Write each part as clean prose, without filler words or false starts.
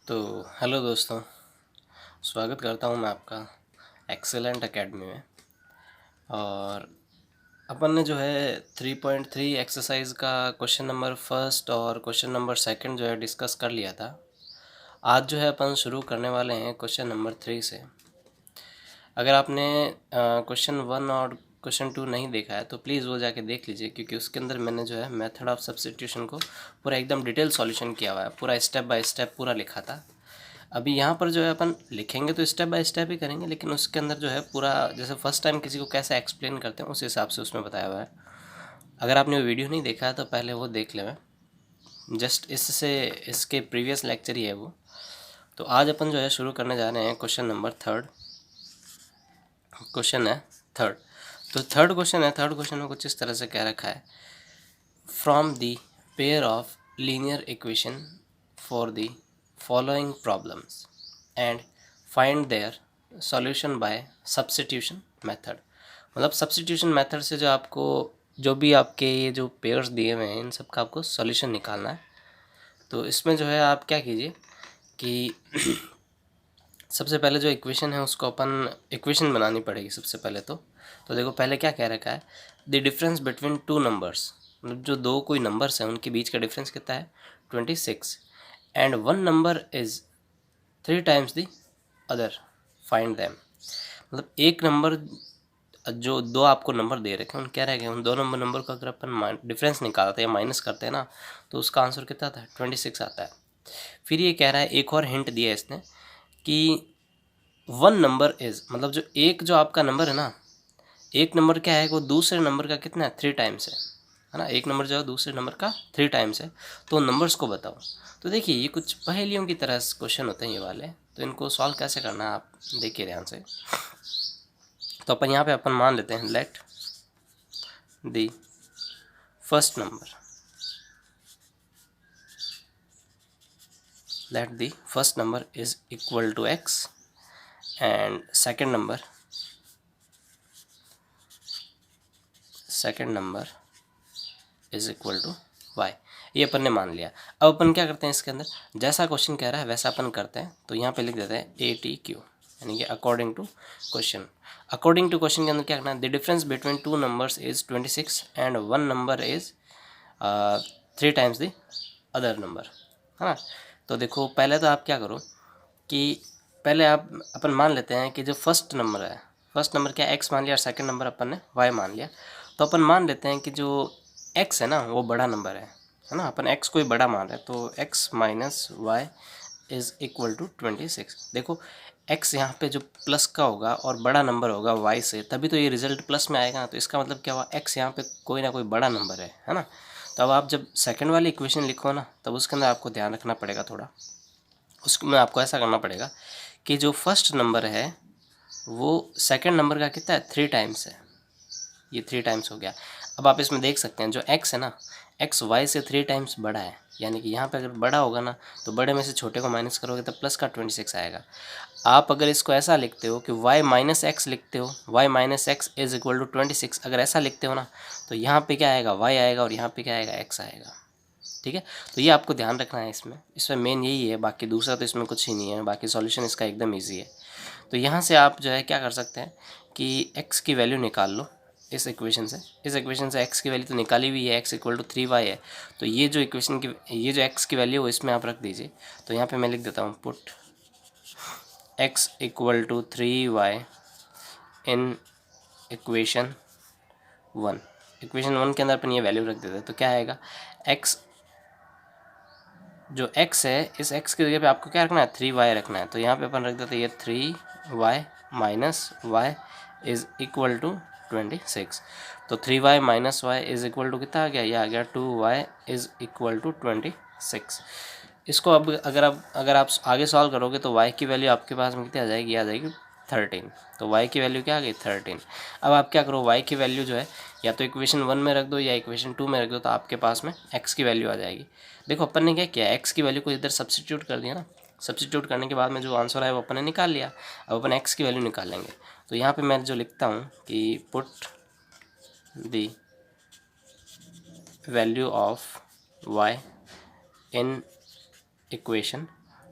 तो हेलो दोस्तों, स्वागत करता हूं मैं आपका एक्सेलेंट एकेडमी में। और अपन ने जो है 3.3 एक्सरसाइज का क्वेश्चन नंबर फर्स्ट और क्वेश्चन नंबर सेकंड जो है डिस्कस कर लिया था। आज जो है अपन शुरू करने वाले हैं क्वेश्चन नंबर 3 से। अगर आपने क्वेश्चन 1 और क्वेश्चन 2 नहीं देखा है तो प्लीज़ वो जाके देख लीजिए, क्योंकि उसके अंदर मैंने जो है मेथड ऑफ सब्स्टिट्यूशन को पूरा एकदम डिटेल सॉल्यूशन किया हुआ है, पूरा स्टेप बाय स्टेप पूरा लिखा था। अभी यहाँ पर जो है अपन लिखेंगे तो स्टेप बाय स्टेप ही करेंगे, लेकिन उसके अंदर जो है पूरा जैसे फर्स्ट टाइम किसी को कैसे एक्सप्लेन करते हैं उस हिसाब से उसमें बताया हुआ है। अगर आपने वो वीडियो नहीं देखा है तो पहले वो देख लें, जस्ट इससे इसके प्रीवियस लेक्चर ही है वो। तो आज अपन जो है शुरू करने जा रहे हैं क्वेश्चन नंबर थर्ड। क्वेश्चन है थर्ड। तो थर्ड क्वेश्चन में कुछ इस तरह से कह रखा है, from the pair of linear equation for the following problems and find their solution bye substitution method. मतलब सब्स्टिट्यूशन मेथड से जो आपको जो भी आपके ये जो पेयर्स दिए हुए हैं इन सब का आपको सॉल्यूशन निकालना है। तो इसमें जो है आप क्या कीजिए कि सबसे पहले जो इक्वेशन है उसको अपन इक्वेशन बनानी पड़ेगी सबसे पहले। तो देखो पहले क्या कह रखा है, the difference between two numbers, मतलब जो दो कोई नंबर्स हैं उनके बीच का डिफरेंस कितना है 26, and one number is 3 times the other, find them. मतलब एक नंबर जो दो आपको नंबर दे रखे हैं उन कह रहे हैं उन दो नंबर का अगर अपन डिफरेंस निकालते हैं या माइनस करते हैं ना तो उसका आंसर कितना आता है 26 आता है। फिर ये कह रहा है, एक और हिंट दिया है इसने कि वन नंबर इज़, मतलब जो आपका नंबर है ना, एक नंबर क्या है वो दूसरे नंबर का कितना है 3 टाइम्स है ना। एक नंबर जो है दूसरे नंबर का 3 टाइम्स है, तो नंबर्स को बताओ। तो देखिए ये कुछ पहेलियों की तरह क्वेश्चन होते हैं ये वाले, तो इनको सॉल्व कैसे करना है आप देखिए ध्यान से। तो अपन यहाँ पे अपन मान लेते हैं, let the first number, let the first number is equal to x and second number is equal to y। ये अपन ने मान लिया। अब अपन क्या करते हैं इसके अंदर, जैसा क्वेश्चन कह रहा है वैसा अपन करते हैं। तो यहाँ पे लिख देते हैं ATQ, यानी कि according to question. According to question के अंदर क्या करना है, the difference between two numbers is 26 and one number is 3 times the other number, है ना। तो देखो पहले तो आप क्या करो कि पहले आप अपन मान लेते हैं कि जो फर्स्ट नंबर है, फर्स्ट नंबर क्या x मान लिया और सेकंड नंबर अपन ने y मान लिया। तो अपन मान लेते हैं कि जो x है ना वो बड़ा नंबर है ना। अपन x को ही बड़ा मान रहे हैं, तो x minus y is equal to 26। देखो x यहाँ पे जो प्लस का होगा और बड़ा नंबर होगा y से, तभी तो ये रिजल्ट प्लस में आएगा ना। तो इसका मतलब क्या हुआ, x यहाँ पे कोई ना कोई बड़ा नंबर है ना। तो अब आप जब सेकंड वाली इक्वेशन लिखो ना तब उसके अंदर आपको ध्यान रखना पड़ेगा थोड़ा। उसमें आपको ऐसा करना पड़ेगा कि जो फर्स्ट नंबर है वो सेकंड नंबर का कितना है 3 टाइम्स है, ये 3 टाइम्स हो गया। अब आप इसमें देख सकते हैं जो x है ना, x y से 3 टाइम्स बड़ा है, यानी कि यहाँ पे अगर बड़ा होगा ना तो बड़े में से छोटे को माइनस करोगे तो प्लस का 26 आएगा। आप अगर इसको ऐसा लिखते हो कि y माइनस एक्स लिखते हो, y minus x is equal to 26, अगर ऐसा लिखते हो ना तो यहाँ पे क्या आएगा y आएगा और यहाँ पे क्या आएगा x आएगा। ठीक है, तो ये आपको ध्यान रखना है। इसमें मेन यही है, बाकी दूसरा तो इसमें कुछ ही नहीं है, बाकी सॉल्यूशन इसका एकदम इजी है। तो यहाँ से आप जो है क्या कर सकते हैं कि x की वैल्यू निकाल लो इस इक्वेशन से। इस इक्वेशन से x की वैल्यू तो निकाली हुई है, x इक्वल टू 3y है। तो ये जो इक्वेशन की ये जो x की वैल्यू है इसमें आप रख दीजिए। तो यहाँ पे मैं लिख देता हूँ, put x equal to 3y in equation 1। Equation 1 के अंदर अपन ये वैल्यू रख देते हैं। तो क्या आएगा, x जो x है इस x की जगह पे आपको क्या रखना है 3y रखना है। तो यहाँ पे अपन रख देते हैं ये 3y minus y is equal to 26। तो 3y minus y is equal to कितना आ गया, ये आ गया 2y इज़ इक्वल टू 26। इसको अब अगर आप आगे सॉल्व करोगे तो y की वैल्यू आपके पास में कितनी आ जाएगी 13। तो y की वैल्यू क्या आ गई 13। अब आप क्या करो, y की वैल्यू जो है या तो इक्वेशन 1 में रख दो या इक्वेशन 2 में रख दो, तो आपके पास में x की वैल्यू आ जाएगी। देखो अपन ने क्या किया, x की वैल्यू को इधर सब्स्टिट्यूट कर दिया ना। सब्स्टिट्यूट करने के बाद में जो आंसर है वो अपन ने निकाल लिया। अब अपन x की वैल्यू निकालेंगे। तो यहाँ पे मैं जो लिखता हूँ कि put the value of y in equation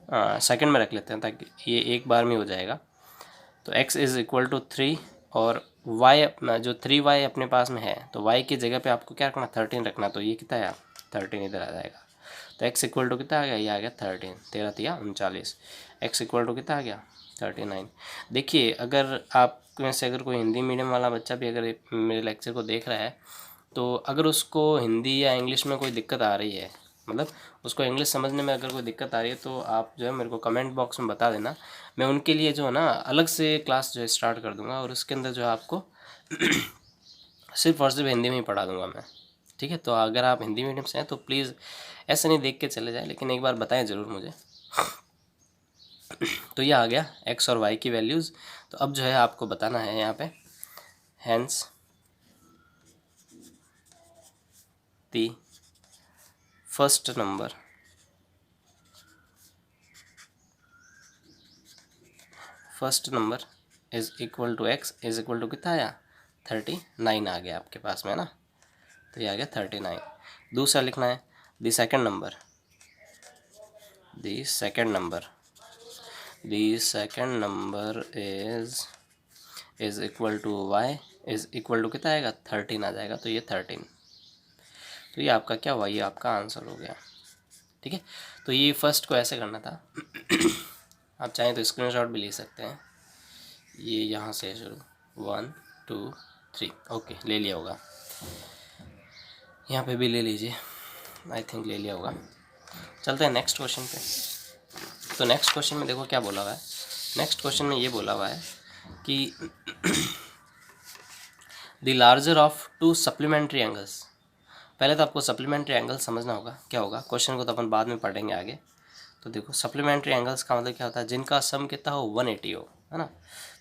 second में रख लेते हैं ताकि ये एक बार में हो जाएगा। तो x इज़ इक्वल टू 3 और y अपना जो 3y अपने पास में है तो y की जगह पे आपको क्या रखना 13 रखना। तो ये कितना है 13 इधर आ जाएगा। तो x इक्वल टू कितना आ गया, ये आ गया 13, 13 तिया 39। x इक्वल टू कितना आ गया 39। देखिए अगर आप में से अगर कोई हिंदी मीडियम वाला बच्चा भी अगर मेरे लेक्चर को देख रहा है तो अगर उसको हिंदी या इंग्लिश में कोई दिक्कत आ रही है, मतलब उसको इंग्लिश समझने में अगर कोई दिक्कत आ रही है तो आप जो है मेरे को कमेंट बॉक्स में बता देना। मैं उनके लिए जो है ना अलग से क्लास जो है स्टार्ट कर दूंगा और उसके अंदर जो है आपको सिर्फ और सिर्फ हिंदी में ही पढ़ा दूंगा मैं। ठीक है, तो अगर आप हिंदी मीडियम से हैं तो प्लीज़ ऐसे नहीं देख के चले जाएं, लेकिन एक बार बताएं ज़रूर मुझे। तो ये आ गया एक्स और वाई की वैल्यूज़। तो अब जो है आपको बताना है यहाँ पे hence the first number is equal to x is equal to कितना आया 39 आ गया आपके पास में ना। तो ये आ गया 39। दूसरा लिखना है the second number is equal to y is equal to कितना आएगा 13 आ जाएगा। तो ये 13, तो ये आपका क्या हुआ, ये आपका आंसर हो गया। ठीक है, तो ये फर्स्ट को ऐसे करना था। आप चाहें तो स्क्रीनशॉट भी ले सकते हैं। ये यहाँ से शुरू 1 2 3 ओके ले लिया होगा, यहाँ पे भी ले लीजिए, आई थिंक ले लिया होगा। चलते हैं नेक्स्ट क्वेश्चन पे। तो नेक्स्ट क्वेश्चन में देखो क्या बोला हुआ है। नेक्स्ट क्वेश्चन में ये बोला हुआ है कि the larger of to supplementary angles. पहले तो आपको सप्लीमेंट्री एंगल समझना होगा क्या होगा, क्वेश्चन को तो अपन बाद में पढ़ेंगे आगे। तो देखो सप्लीमेंट्री एंगल्स का मतलब क्या होता है, जिनका सम कितना हो 180 हो, है ना।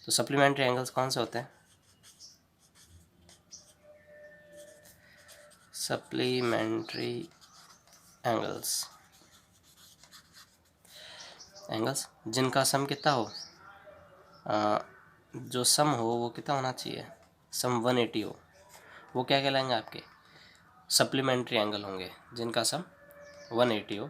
तो सप्लीमेंट्री एंगल्स कौन से होते हैं, सप्लीमेंट्री एंगल्स जिनका सम कितना हो, जो सम हो वो कितना होना चाहिए, सम 180 हो, वो क्या कहलाएंगे आपके सप्लीमेंट्री एंगल होंगे, जिनका सम 180 हो।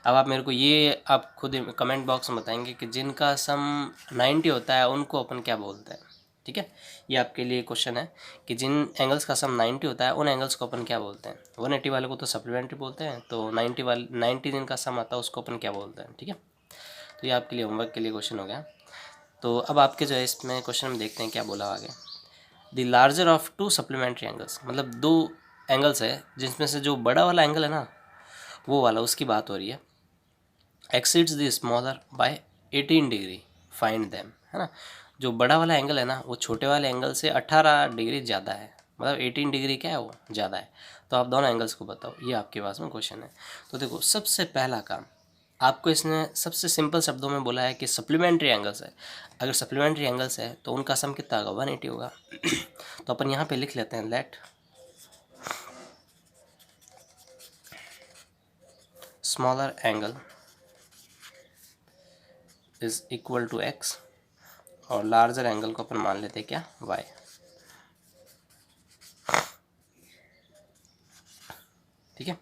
अब आप मेरे को ये आप खुद कमेंट बॉक्स में बताएंगे कि जिनका सम 90 होता है उनको अपन क्या बोलते हैं। ठीक है, ये आपके लिए क्वेश्चन है कि जिन एंगल्स का सम 90 होता है उन एंगल्स को अपन क्या बोलते हैं। 180 वाले को तो सप्लीमेंट्री बोलते हैं, तो 90 जिनका सम आता है उसको अपन क्या बोलते हैं। ठीक है, तो ये आपके लिए होमवर्क के लिए क्वेश्चन हो गया। तो अब आपके जो है इसमें क्वेश्चन में देखते हैं क्या बोला आगे। The larger of to supplementary angles, मतलब दो एंगल्स है जिसमें से जो बड़ा वाला एंगल है ना वो वाला, उसकी बात हो रही है। Exceeds the smaller by 18 degree find them, है ना। जो बड़ा वाला एंगल है ना वो छोटे वाले एंगल से 18 डिग्री ज़्यादा है, मतलब 18 डिग्री क्या है वो ज़्यादा है। तो आप दोनों एंगल्स को बताओ, ये आपके पास में क्वेश्चन है। तो देखो सबसे पहला काम आपको इसने सबसे सिंपल शब्दों में बोला है कि सप्लीमेंट्री एंगल्स है। अगर सप्लीमेंट्री एंगल्स है तो उनका सम कितना होगा 180 होगा। तो अपन यहाँ पे लिख लेते हैं let smaller angle is equal to x और लार्जर एंगल को अपन मान लेते हैं क्या वाई। ठीक है,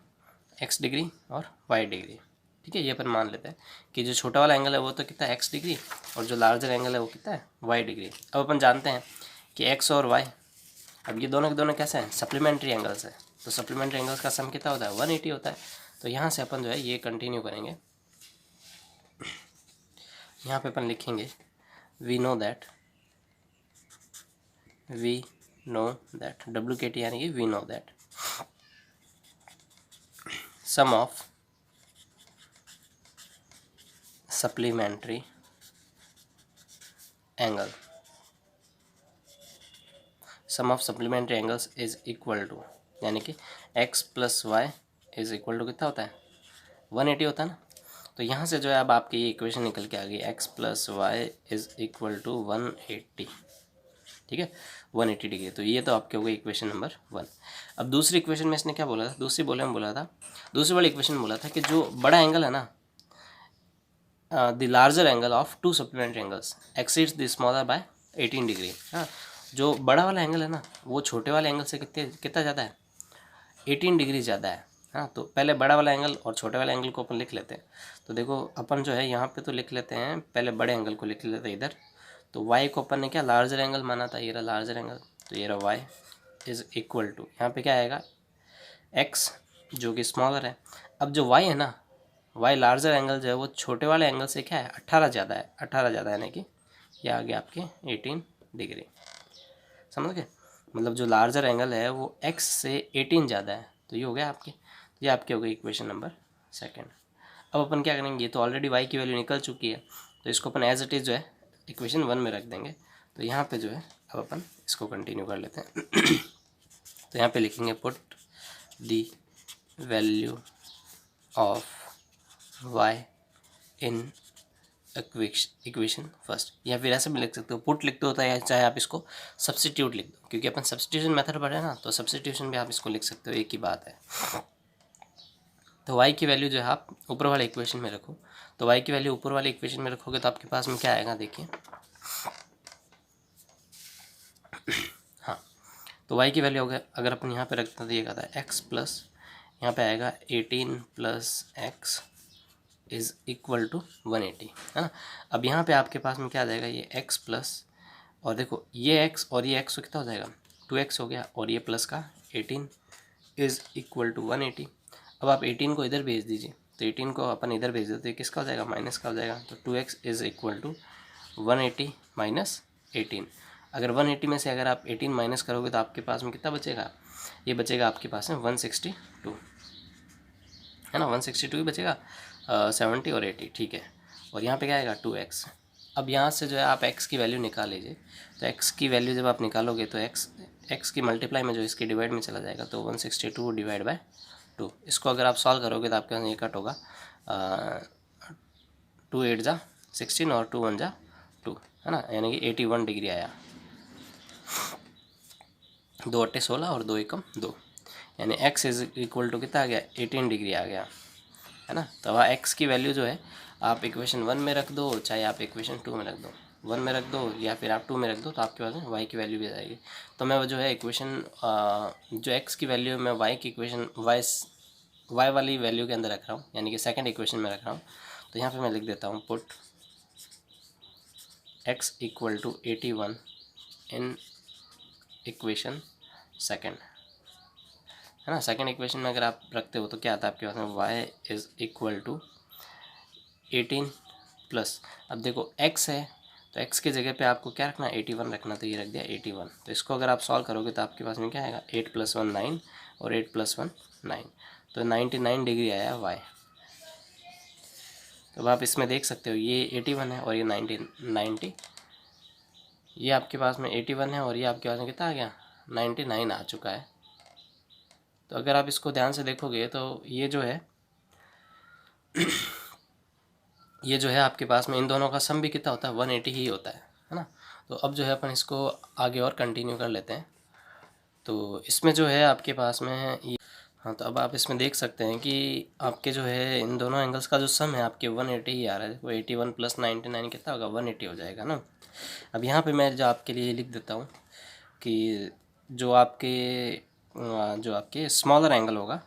एक्स डिग्री और वाई डिग्री। ठीक है, ये अपन मान लेते हैं कि जो छोटा वाला एंगल है वो तो कितना है एक्स डिग्री और जो लार्जर एंगल है वो कितना है वाई डिग्री। अब अपन जानते हैं कि एक्स और वाई, अब ये दोनों के दोनों कैसे हैं सप्लीमेंट्री एंगल्स है। तो सप्लीमेंट्री एंगल्स का सम कितना होता है 180 होता है। तो यहाँ से अपन जो है ये कंटिन्यू करेंगे। यहाँ पे अपन लिखेंगे वी नो दैट WKT यानी कि we know that sum of supplementary angle angles is equal to, यानी कि x plus y is equal to कितना होता है 180 होता है ना। तो यहाँ से जो है अब आपकी ये इक्वेशन निकल के आ गई x plus y is equal to 180। ठीक है, 180 डिग्री। तो ये तो आपके हो गई इक्वेशन नंबर 1। अब दूसरी इक्वेशन में इसने क्या बोला था, दूसरी वाली इक्वेशन में बोला था कि जो बड़ा एंगल है ना the larger angle of to supplementary angles exceeds the smaller by 18 degree. हाँ, जो बड़ा वाला एंगल है ना वो छोटे वाले एंगल से कितना ज़्यादा है 18 डिग्री ज़्यादा है। हाँ, तो पहले बड़ा वाला एंगल और छोटे वाले एंगल को अपन लिख लेते हैं। तो देखो अपन जो है यहाँ पे तो लिख लेते हैं, पहले बड़े एंगल को लिख लेते हैं इधर। तो y को अपन ने क्या लार्जर एंगल माना था, ये रहा लार्जर एंगल, तो ये रहा y इज़ इक्वल टू, यहाँ पे क्या आएगा x जो कि स्मॉलर है। अब जो y है ना, y लार्जर एंगल जो है वो छोटे वाले एंगल से क्या है 18 ज़्यादा है, 18 ज़्यादा यानी कि ये आ गया आपके 18 डिग्री। समझ गए, मतलब जो लार्जर एंगल है वो x से 18 ज़्यादा है, तो ये हो गया आपके, ये आपकी हो गई इक्वेशन नंबर सेकंड। अब अपन क्या करेंगे, ये तो ऑलरेडी y की वैल्यू निकल चुकी है, तो इसको अपन एज इट इज़ जो है इक्वेशन 1 में रख देंगे। तो यहाँ पे जो है अब अपन इसको कंटिन्यू कर लेते हैं। तो यहाँ पे लिखेंगे put the value of y in equation first, या फिर ऐसे भी लिख सकते हो, पुट लिखते होता है, या चाहे आप इसको सब्स्टिट्यूट लिख दो, क्योंकि अपन सब्स्टिट्यूशन मेथड पढ़े हैं ना, तो सब्स्टिट्यूशन भी आप इसको लिख सकते हो, एक ही बात है। तो y की वैल्यू जो है आप ऊपर वाले इक्वेशन में रखो। तो y की वैल्यू ऊपर वाले इक्वेशन में रखोगे तो आपके पास में क्या आएगा, देखिए। हाँ, तो y की वैल्यू अगर अपन यहाँ पे रखते हैं तो ये कहता है x प्लस, यहाँ पे आएगा 18 plus x is equal to 180, है ना। अब यहाँ पे आपके पास में क्या आ जाएगा, ये x प्लस, और देखो ये x और ये x तो कितना हो जाएगा 2x हो गया, और ये प्लस का 18 इज़ इक्वल टू 180। अब आप 18 को इधर भेज दीजिए, तो 18 को अपन इधर भेज देते, तो किसका हो जाएगा माइनस का हो जाएगा, तो 2x is equal to 180 minus 18। अगर 180 में से अगर आप 18 माइनस करोगे तो आपके पास में कितना बचेगा, ये बचेगा आपके पास में 162, है ना, 162 ही बचेगा, 70 और 80, ठीक है। और यहाँ पे क्या आएगा 2x। अब यहाँ से जो है आप x की वैल्यू निकाल लीजिए। तो x की वैल्यू जब आप निकालोगे तो x की मल्टीप्लाई में जो इसकी डिवाइड में चला जाएगा, तो 162 डिवाइड बाय 2। इसको अगर आप सॉल्व करोगे तो आपके पास ये कट होगा, 2 8 जा 16 और 2 1 जा 2, है ना, यानी कि 81 डिग्री आया। 2 8 16 और 2 1 2, यानी x इज इक्वल टू कितना आ गया 18 डिग्री आ गया, है ना। तो वहाँ x की वैल्यू जो है आप इक्वेशन 1 में रख दो, चाहे आप इक्वेशन 2 में रख दो, 1 में रख दो या फिर आप 2 में रख दो, तो आपके पास में y की वैल्यू भी आ जाएगी। तो मैं जो है इक्वेशन जो x की वैल्यू मैं y की इक्वेशन y वाली वैल्यू के अंदर रख रहा हूँ, यानी कि सेकंड इक्वेशन में रख रहा हूँ। तो यहाँ पे मैं लिख देता हूँ put x equal to 81 in equation second, है ना। सेकंड इक्वेशन में अगर आप रखते हो तो क्या आता है आपके पास में, y is equal to 18 plus, अब देखो x है तो x की जगह पे आपको क्या रखना, 81 रखना, तो ये रख दिया 81। तो इसको अगर आप सॉल्व करोगे तो आपके पास में क्या आएगा, 8 + 1 9 और 8 + 1 9, तो 99 डिग्री आया y। तो अब आप इसमें देख सकते हो ये 81 है और ये 90, ये आपके पास में 81 है और ये आपके पास में कितना आ गया 99 आ चुका है। तो अगर आप इसको ध्यान से देखोगे तो ये जो है ये जो है आपके पास में इन दोनों का सम भी कितना होता है 180 ही होता है ना। तो अब जो है अपन इसको आगे और कंटिन्यू कर लेते हैं। तो इसमें जो है आपके पास में ये, हाँ, तो अब आप इसमें देख सकते हैं कि आपके जो है इन दोनों एंगल्स का जो सम है आपके 180 ही आ रहा है। वो 81 + 99 कितना होगा 180 हो जाएगा ना। अब यहाँ पे मैं जो आपके लिए लिख देता हूँ कि जो आपके स्मॉलर एंगल होगा,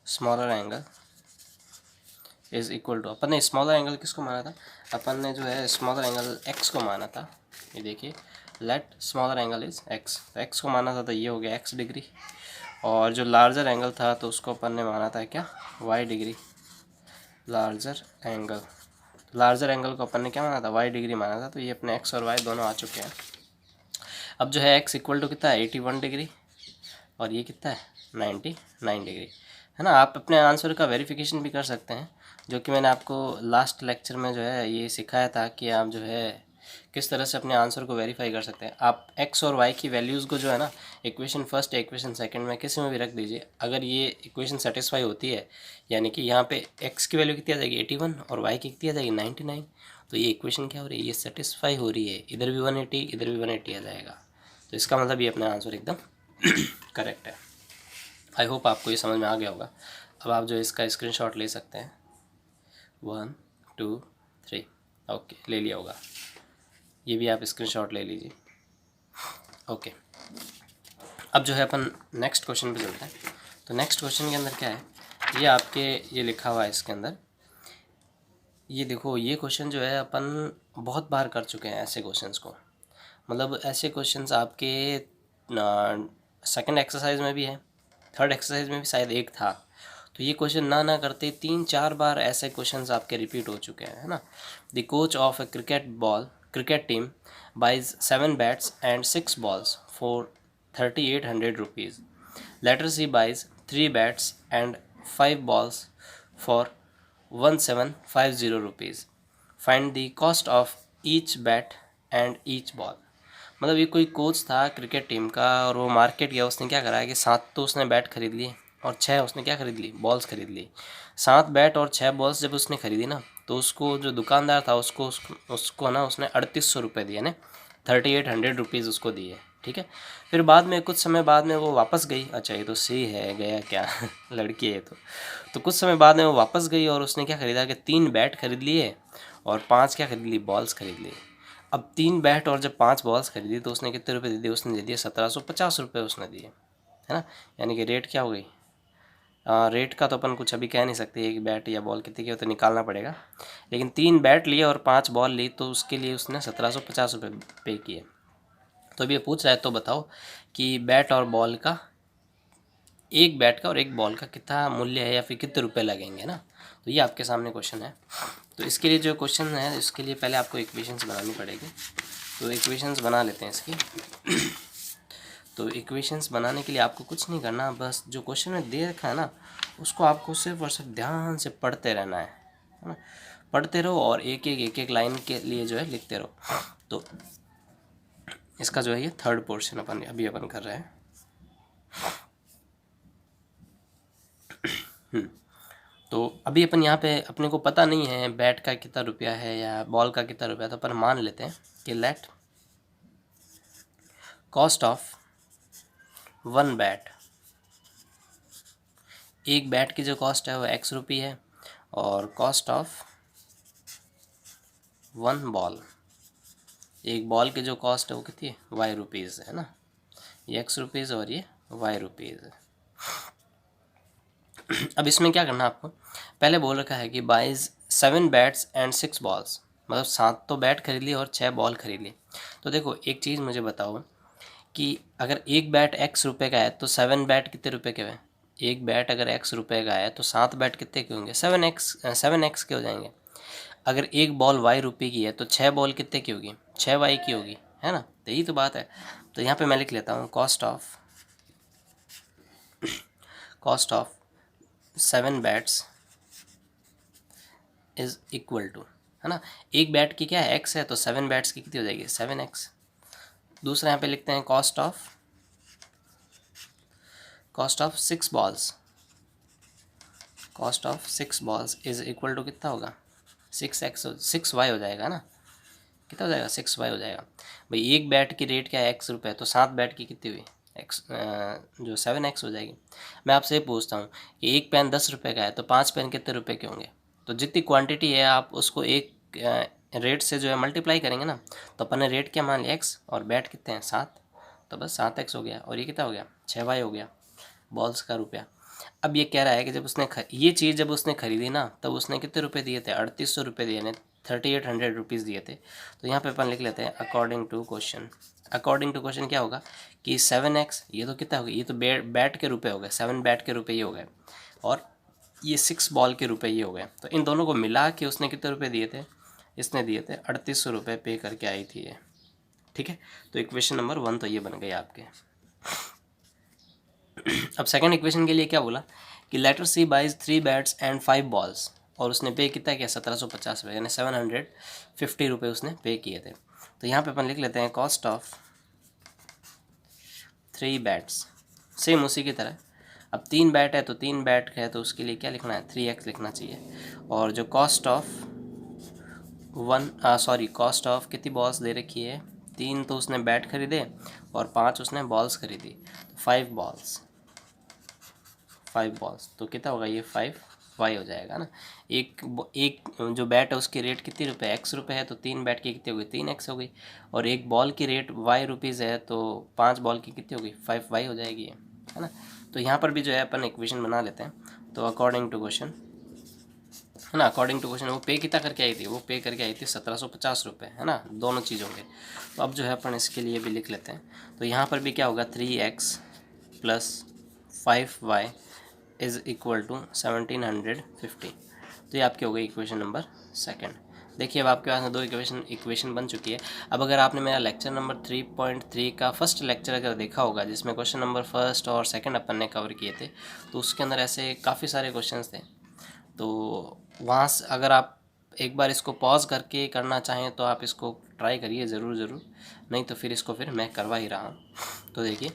smaller angle is equal to, अपन ने स्मॉलर एंगल किसको माना था, अपन ने जो है स्मॉलर एंगल x को माना था। ये देखिए let smaller angle is x, तो x को माना था तो ये हो गया x डिग्री, और जो लार्जर एंगल था तो उसको अपन ने माना था क्या y डिग्री। लार्जर एंगल को अपन ने क्या माना था y डिग्री माना था, तो ये अपने x और y दोनों आ चुके हैं। अब जो है x इक्वल टू कितना है 81 डिग्री और ये कितना है 99 डिग्री, है ना। आप अपने आंसर का वेरिफिकेशन भी कर सकते हैं, जो कि मैंने आपको लास्ट लेक्चर में जो है ये सिखाया था कि आप जो है किस तरह से अपने आंसर को वेरीफाई कर सकते हैं। आप x और y की वैल्यूज़ को जो है ना इक्वेशन फर्स्ट या इक्वेशन सेकंड में किसी में भी रख दीजिए। अगर ये इक्वेशन सेटिस्फाई होती है, यानी कि यहाँ पे x की वैल्यू कितनी आ जाएगी 81 और y की कितनी आ जाएगी 99, तो ये इक्वेशन क्या हो रही है, ये सेटिस्फाई हो रही है। इधर भी 180 इधर भी 180 आ जाएगा, तो इसका मतलब ये अपना आंसर एकदम करेक्ट है। आई होप आपको ये समझ में आ गया होगा। अब आप जो इसका स्क्रीनशॉट ले सकते हैं, 1 2 3, ओके ले लिया होगा। ये भी आप स्क्रीनशॉट ले लीजिए, ओके। अब जो है अपन नेक्स्ट क्वेश्चन पे चलते हैं। तो नेक्स्ट क्वेश्चन के अंदर क्या है, ये आपके ये लिखा हुआ है इसके अंदर, ये देखो ये क्वेश्चन जो है अपन बहुत बार कर चुके हैं ऐसे क्वेश्चंस को, मतलब ऐसे क्वेश्चंस आपके सेकंड एक्सरसाइज में भी है, थर्ड एक्सरसाइज में भी शायद एक था। तो ये क्वेश्चन ना करते 3-4 बार ऐसे क्वेश्चंस आपके रिपीट हो चुके हैं, है ना। The coach of a cricket team buys 7 bats and 6 balls for 3800 rupees. Later she buys 3 bats and 5 balls for 1750 rupees. Find the cost of each bat and each ball. मतलब ये कोई coach था cricket team का और वो market गया, उसने क्या करा है कि 7 तो उसने बैट खरीद लिए और 6 उसने क्या खरीद ली, बॉल्स खरीद ली। 7 बैट और 6 बॉल्स जब उसने खरीदी ना, तो उसको जो दुकानदार था उसको ना उसने 3800 रुपये दिए ना, 3800 रुपीज़ उसको दिए, ठीक है। फिर बाद में कुछ समय बाद में वो वापस गई, अच्छा ये तो सही है गया क्या लड़की है तो कुछ समय बाद में वो वापस गई और उसने क्या खरीदा कि 3 बैट खरीद लिए और 5 क्या खरीद ली, बॉल्स खरीद लिए। अब 3 बैट और जब 5 बॉल्स खरीदी तो उसने कितने रुपए दे दिए, उसने दे दिए 1750 रुपये उसने दिए, है ना। यानी कि रेट क्या हो गई, रेट का तो अपन कुछ अभी कह नहीं सकते, एक बैट या बॉल कितने की हो तो निकालना पड़ेगा, लेकिन 3 बैट लिए और 5 बॉल ली तो उसके लिए उसने 1750 रुपये पे किए। तो अभी ये पूछ रहा है, तो बताओ कि बैट और बॉल का, एक बैट का और एक बॉल का कितना मूल्य है या फिर कितने रुपए लगेंगे ना। तो ये आपके सामने क्वेश्चन है। तो इसके लिए जो क्वेश्चन है इसके लिए पहले आपको इक्वेशंस बनानी पड़ेगी। तो इक्वेशंस बना लेते हैं इसकी। तो इक्वेशंस बनाने के लिए आपको कुछ नहीं करना, बस जो क्वेश्चन में दे रखा है ना उसको आपको सिर्फ और सिर्फ ध्यान से पढ़ते रहना है ना। पढ़ते रहो और एक एक लाइन के लिए जो है लिखते रहो। तो इसका जो है ये थर्ड पोर्शन अपन कर रहे हैं। तो अभी अपन यहाँ पे अपने को पता नहीं है बैट का कितना रुपया है या बॉल का कितना रुपया, तो अपन मान लेते हैं कि लेट कॉस्ट ऑफ 1 बैट, एक बैट की जो कॉस्ट है वो x रुपये है, और कॉस्ट ऑफ 1 बॉल, एक बॉल की जो कॉस्ट है वो कितनी है, y रुपीज़ है ना। ये x रुपीज़ और ये y रुपीज़ है। अब इसमें क्या करना है आपको, पहले बोल रखा है कि बाइज 7 बैट्स एंड 6 बॉल्स, मतलब 7 तो बैट खरीद ली और 6 बॉल खरीद ली। तो देखो एक चीज़ मुझे बताओ कि अगर एक बैट x रुपये का है तो 7 बैट कितने रुपए के हैं, एक बैट अगर x रुपये का है तो 7 बैट कितने के होंगे, 7x के हो जाएंगे। अगर एक बॉल y रुपये की है तो 6 बॉल कितने की होगी, 6y की होगी, है ना। तो यही तो बात है। तो यहाँ पे मैं लिख लेता हूँ cost of 7 bats is equal to, है ना, एक बैट की क्या है x है तो 7 बैट्स की कितनी हो जाएगी, 7x। दूसरा यहाँ पे लिखते हैं cost of 6 balls, cost of 6 balls is equal to कितना होगा, 6y हो जाएगा ना, कितना हो जाएगा, 6y हो जाएगा। भाई एक बैट की रेट क्या है x रुपये, तो 7 बैट की कितनी हुई x, जो 7x हो जाएगी। मैं आपसे ये पूछता हूँ कि एक पेन 10 रुपये का है तो 5 पेन कितने रुपए के होंगे, तो जितनी क्वांटिटी है आप उसको एक रेट से जो है मल्टीप्लाई करेंगे ना। तो अपन ने रेट क्या मान लिया x और बैट कितने हैं 7, तो बस 7x हो गया, और ये कितना हो गया 6y हो गया बॉल्स का रुपया। अब ये कह रहा है कि जब उसने ये चीज़ जब उसने खरीदी ना तब उसने कितने रुपए दिए थे, 3800 रुपये दिए ने, 3800 रुपीज़ दिए थे। तो यहाँ पे अपन लिख लेते हैं अकॉर्डिंग टू क्वेश्चन क्या होगा कि 7x, ये तो कितना हो गया, ये तो बैट के रुपए हो गए, 7 बैट के रुपए ये हो गए, और ये 6 बॉल के रुपए ये हो गए। तो इन दोनों को मिला के उसने कितने रुपये दिए थे, इसने दिए थे 3800 रुपये पे करके आई थी ये, ठीक है। तो इक्वेशन नंबर 1 तो ये बन गई आपके। अब सेकंड इक्वेशन के लिए क्या बोला कि later she buys 3 bats and 5 balls, और उसने पे कितना किया 1750 रुपये, यानी 750 रुपये उसने पे किए थे। तो यहाँ पे अपन लिख लेते हैं कॉस्ट ऑफ 3 बैट्स, सेम उसी की तरह। अब 3 बैट है तो 3 बैट है तो उसके लिए क्या लिखना है, 3x लिखना चाहिए। और जो कॉस्ट ऑफ कितनी बॉल्स दे रखी है, 3 तो उसने बैट खरीदे और 5 उसने बॉल्स खरीदी, तो 5 बॉल्स, तो कितना होगा ये 5y वाई हो जाएगा ना। एक जो बैट है उसकी रेट कितनी रुपए, एक्स रुपए है, तो 3 बैट की कितनी हो गई, 3x हो गई। और एक बॉल की रेट वाई रुपीज़ है, तो 5 बॉल की कितनी हो गई, 5y हो जाएगी है ना। तो यहाँ पर भी जो है अपन इक्वेशन बना लेते हैं। तो अकॉर्डिंग टू क्वेश्चन है ना, अकॉर्डिंग टू क्वेश्चन वो पे कितना करके आई थी, वो पे करके आई थी 1750 रुपये है ना, दोनों चीज़ों के। तो अब जो है अपन इसके लिए भी लिख लेते हैं। तो यहाँ पर भी क्या होगा, 3x plus 5y is equal to 1750। तो ये आपकी हो गई इक्वेशन नंबर सेकंड। देखिए अब आपके पास में दो इक्वेशन बन चुकी है। अब अगर आपने मेरा लेक्चर नंबर 3.3 का फर्स्ट लेक्चर अगर देखा होगा, जिसमें क्वेश्चन नंबर फर्स्ट और सेकंड अपन ने कवर किए थे, तो उसके अंदर ऐसे काफ़ी सारे क्वेश्चंस थे। तो वहाँ से अगर आप एक बार इसको पॉज करके करना चाहें तो आप इसको ट्राई करिए ज़रूर, नहीं तो फिर इसको फिर मैं करवा ही रहा हूँ। तो देखिए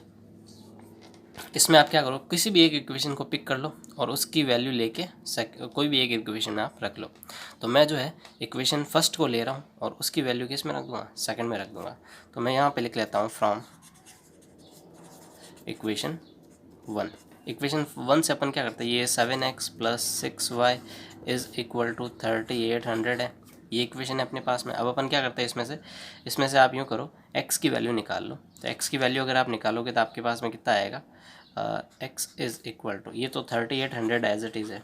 इसमें आप क्या करो, किसी भी एक इक्वेशन को पिक कर लो और उसकी वैल्यू लेके कोई भी एक इक्वेशन आप रख लो। तो मैं जो है इक्वेशन फर्स्ट को ले रहा हूँ और उसकी वैल्यू किस में रख दूँगा, सेकंड में रख दूँगा। तो मैं यहाँ पे लिख लेता हूँ फ्रॉम इक्वेशन 1। इक्वेशन 1 से अपन क्या करते हैं, ये 7x plus 6y is equal to 3800 है, ये इक्वेशन है अपने पास में। अब अपन क्या करते हैं, इसमें से आप यूँ करो, x की वैल्यू निकाल लो। तो x की वैल्यू अगर आप निकालोगे तो आपके पास में कितना आएगा, x इज़ इक्वल टू, ये तो 3800 एज इट इज़ है,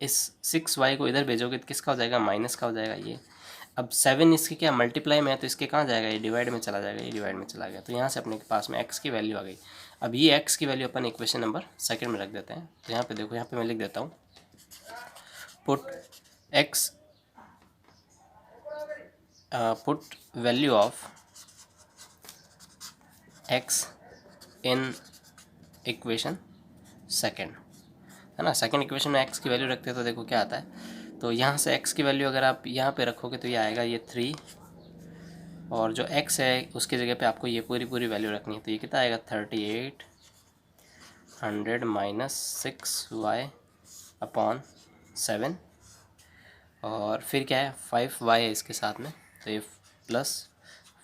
इस 6y को इधर भेजोगे तो किसका हो जाएगा, माइनस का हो जाएगा ये। अब 7 इसके क्या मल्टीप्लाई में है, तो इसके कहाँ जाएगा, ये डिवाइड में चला जाएगा, ये डिवाइड में चला गया। तो यहाँ से अपने के पास में x की वैल्यू आ गई। अब ये x की वैल्यू अपन इक्वेशन नंबर सेकंड में रख देते हैं। तो यहाँ पे देखो, यहाँ पे मैं लिख देता हूँ, put value of x in equation second, है ना। सेकंड इक्वेशन में x की वैल्यू रखते हैं तो देखो क्या आता है। तो यहाँ से x की वैल्यू अगर आप यहाँ पे रखोगे तो ये आएगा ये 3, और जो x है उसकी जगह पे आपको ये पूरी वैल्यू रखनी है। तो ये कितना आएगा, 3800 माइनस 6y अपॉन 7, और फिर क्या है 5y है इसके साथ में, तो ये plus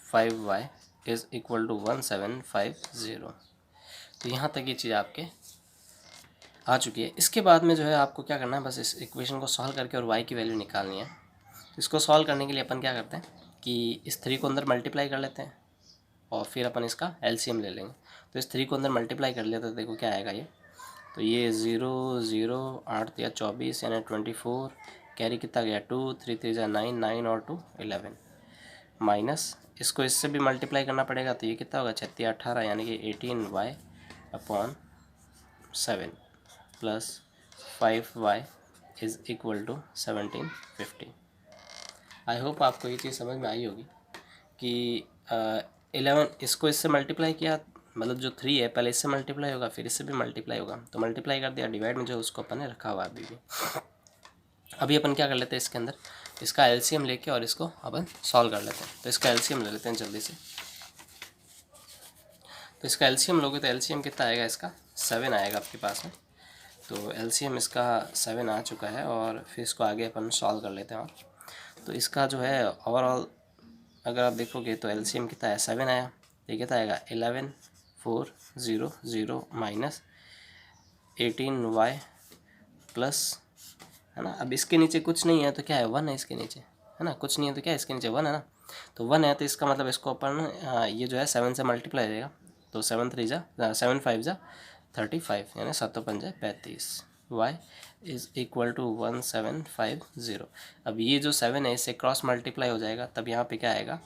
5y is equal to 1750। तो यहाँ तक ये चीज़ आपके आ चुकी है। इसके बाद में जो है आपको क्या करना है, बस इस इक्वेशन को सॉल्व करके और y की वैल्यू निकालनी है। इसको सॉल्व करने के लिए अपन क्या करते हैं कि इस 3 को अंदर मल्टीप्लाई कर लेते हैं और फिर अपन इसका एलसीएम ले लेंगे। तो इस 3 को अंदर मल्टीप्लाई कर लिया तो देखो क्या आएगा ये, तो ये 0 0 8 या 24 यानी 24, कैरी कितना गया 2, 3 3 जा 9, 9 और 2 11, माइनस इसको इससे भी मल्टीप्लाई करना पड़ेगा। तो ये कितना होगा, 36 18 यानी कि 18y upon 7 plus 5y is equal to 1750। I hope आपको ये चीज़ समझ में आई होगी कि 11 इसको इससे मल्टीप्लाई किया, मतलब जो 3 है पहले इससे मल्टीप्लाई होगा फिर इससे भी मल्टीप्लाई होगा, तो मल्टीप्लाई कर दिया, डिवाइड में जो उसको अपन ने रखा हुआ अभी भी। अभी अपन क्या कर लेते हैं, इसके अंदर इसका एलसीएम लेके और इसको अपन सॉल्व कर लेते हैं। तो इसका एलसीएम ले लेते हैं जल्दी से। तो इसका एलसीएम लोगे तो एलसीएम कितना आएगा, इसका 7 आएगा आपके पास में। तो एलसीएम इसका 7 आ चुका है और फिर इसको आगे अपन सॉल्व कर लेते हैं। और तो इसका जो है ओवरऑल अगर आप देखोगे तो एलसीएम कितना है, 7 आया, ये कितना आएगा 11400 माइनस 18y प्लस, है ना। अब इसके नीचे कुछ नहीं है तो क्या है, 1 है इसके नीचे, है ना, कुछ नहीं है तो क्या है इसके नीचे 1 है ना। तो 1 है तो इसका मतलब इसको अपन ये जो है 7 से मल्टीप्लाई देगा। तो 7 3 जा 7 5 जा 35 यानी 7 5 35, y इज़ इक्वल टू 1750। अब ये जो 7 है इससे क्रॉस मल्टीप्लाई हो जाएगा, तब यहाँ पे क्या आएगा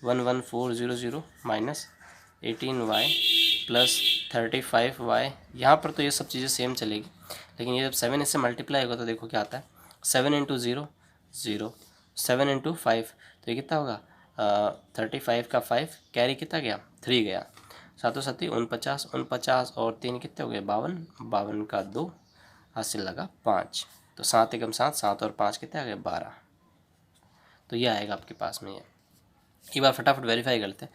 11400 माइनस 18y प्लस 35y। यहाँ पर तो ये सब चीज़ें सेम चलेगी, लेकिन ये जब 7 इससे मल्टीप्लाई होगा तो देखो क्या आता है, 7 इंटू 0 0, 7 इंटू 5, तो ये कितना होगा 35 का 5, कैरी कितना गया 3 गया, 7 7 49 49 और 3 कितने हो गए 52, 52 का 2 हासिल लगा 5, तो 7 एकम 7, 7 और 5 कितने आ गए 12। तो ये आएगा आपके पास में। ये एक बार फटाफट वेरीफाई करते हैं,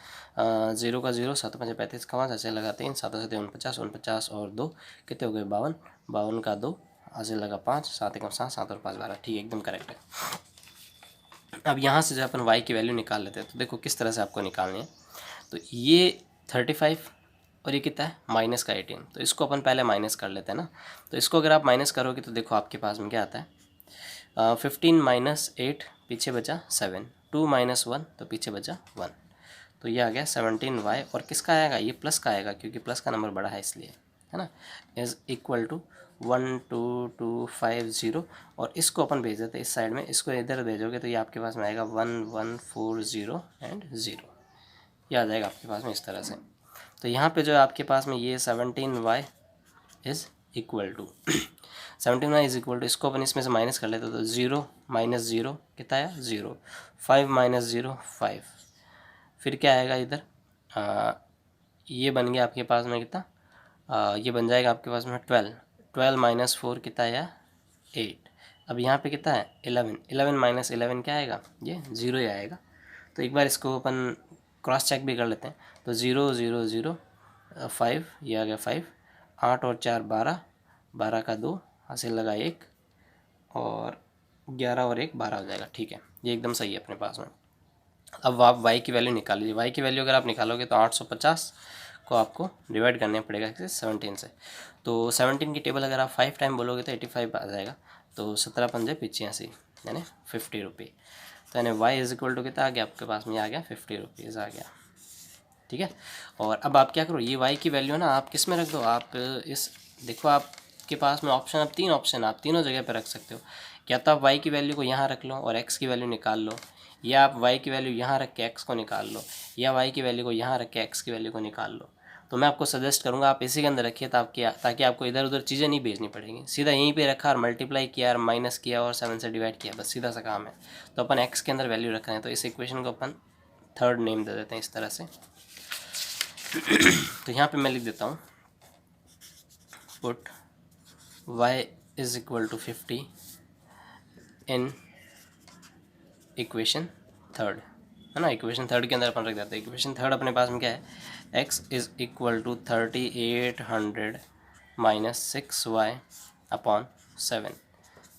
0 का 0, 7 5 35 का 5 ऐसे लगाते हैं, 7 7 49 49 और 2 कितने हो गए 52, 52 का 2 हासिल लगा 5, 7 एकम 7, 7 और 5 12, ठीक है एकदम करेक्ट है। अब यहाँ से जो अपन y की वैल्यू निकाल लेते हैं, तो देखो किस तरह से आपको निकालनी है। तो ये 35 और ये कितना है माइनस का 18, तो इसको अपन पहले माइनस कर लेते हैं ना। तो इसको अगर आप माइनस करोगे तो देखो आपके पास में क्या आता है, 15 माइनस 8 पीछे बचा 7, 2 माइनस 1 तो पीछे बचा 1, तो ये आ गया 17y। और किसका आएगा, ये प्लस का आएगा क्योंकि प्लस का नंबर बड़ा है इसलिए, है ना। इज़ इक्वल टू 12250, और इसको अपन भेज देते हैं इस साइड में, इसको इधर भेजोगे तो ये आपके पास में आएगा 1140 एंड 0, ये आ जाएगा आपके पास में इस तरह से। तो यहाँ पे जो है आपके पास में ये 17y is equal to 17y is equal to, इसको अपन इसमें से माइनस कर लेते तो 0 माइनस 0 कितना आया 0, 5 माइनस 0 5, फिर क्या आएगा इधर, ये बन गया आपके पास में कितना, ये बन जाएगा आपके पास में 12 माइनस 4 कितना आया 8। अब यहाँ पे कितना है 11 माइनस 11 क्या आएगा, ये 0 ही आएगा। तो एक बार इसको अपन क्रॉस चेक भी कर लेते हैं, तो 0 0 0 5, ये आ गया 5, 8 और 4 12, 12 का 2 हासिल लगा 1, और 11 और 1 12 हो जाएगा। ठीक है, ये एकदम सही है अपने पास में। अब आप y की वैल्यू निकाल लीजिए। y की वैल्यू अगर आप निकालोगे तो 850 को आपको डिवाइड करने पड़ेगा 17 से। तो 17 की टेबल अगर आप 5 टाइम बोलोगे तो 85 आ जाएगा, तो 17 पंजे 85 यानी 50 रुपये। तो यानी y इज इक्वल टू कितना आ गया आपके पास में, आ गया 50 रुपीज़ आ गया। ठीक है, और अब आप क्या करो, ये y की वैल्यू ना आप किस में रख दो, आप इस देखो आपके पास में ऑप्शन, अब 3 ऑप्शन आप तीनों जगह पर रख सकते हो। या तो आप y की वैल्यू को यहाँ रख लो और x की वैल्यू निकाल लो, या आप y की वैल्यू यहाँ रख के x को निकाल लो, या y की वैल्यू को यहाँ रख के x की वैल्यू को निकाल लो। तो मैं आपको सजेस्ट करूँगा आप इसी के अंदर रखिए, ताकि आपको इधर उधर चीज़ें नहीं भेजनी पड़ेंगी। सीधा यहीं पे रखा और मल्टीप्लाई किया और माइनस किया और 7 से डिवाइड किया, बस सीधा सा काम है। तो अपन x के अंदर वैल्यू रख रहे हैं, तो इस इक्वेशन को अपन थर्ड नेम दे देते हैं इस तरह से। तो यहाँ पे मैं लिख देता हूँ, put y is equal to 50 in equation third, है ना। इक्वेशन थर्ड के अंदर अपन रख देते हैं। इक्वेशन थर्ड अपने पास में क्या है, x is equal to 3800 minus 6y upon 7,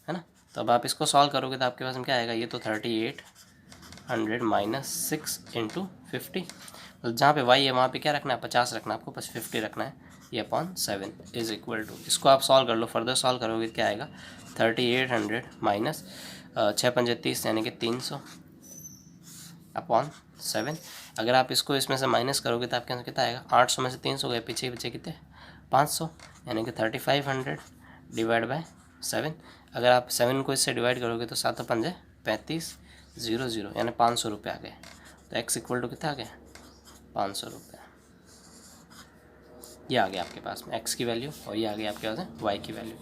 है ना। तो अब आप इसको सॉल्व करोगे तो आपके पास में क्या आएगा, ये तो 3800 माइनस 6 इंटू 50, तो जहाँ पे y है वहाँ पे क्या रखना है 50 रखना है आपको, बस 50 रखना है, ये अपॉन 7 इज इक्वल टू, इसको आप सॉल्व कर लो, फर्दर सॉल्व करोगे क्या आएगा 3800 माइनस 6 पंजे 30 यानी कि 300 अपॉन 7। अगर आप इसको इसमें से माइनस करोगे तो आपके यहाँ कितना आएगा, 800 में से 300 गए, पीछे बचे कितने 500, यानी कि 3500 डिवाइड बाय 7। अगर आप 7 को इससे डिवाइड करोगे तो 7 पंजे 35 0 0 यानी 500 रुपये आ गए। तो x इक्वल टू कितना आ गया 500 रुपये, ये आ गया आपके पास में x की वैल्यू, और ये आ गया आपके पास में y की वैल्यू।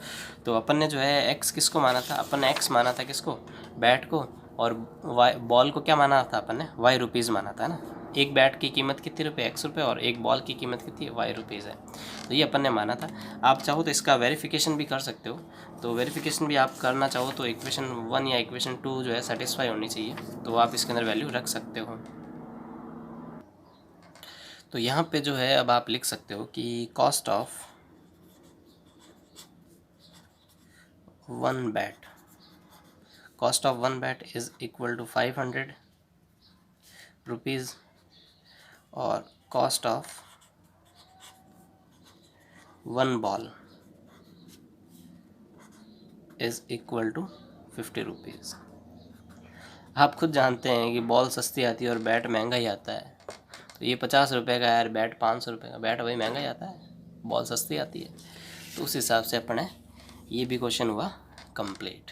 तो अपन ने जो है x किसको माना था, अपन ने x माना था किसको, बैट को, और y बॉल को क्या माना था अपन ने, y रुपीज़ माना था ना। एक बैट की कीमत कितनी रुपये, x रुपये, और एक बॉल की कीमत कितनी है, y रुपीज़ है। तो ये अपन ने माना था। आप चाहो तो इसका वेरिफिकेशन भी कर सकते हो, तो वेरिफिकेशन भी आप करना चाहो तो इक्वेशन 1 या इक्वेशन 2 जो है सेटिस्फाई होनी चाहिए, तो आप इसके अंदर वैल्यू रख सकते हो। तो यहाँ पे जो है अब आप लिख सकते हो कि cost of 1 bat, cost of 1 bat is equal to 500 rupees, और cost of 1 ball is equal to 50 rupees. आप खुद जानते हैं कि बॉल सस्ती आती है और बैट महंगा ही आता है, तो ये 50 रुपये का यार बैट 500 रुपये का बैट वही महंगा ही आता है, बॉल सस्ती आती है। तो उस हिसाब से अपने ये भी क्वेश्चन हुआ कंप्लीट।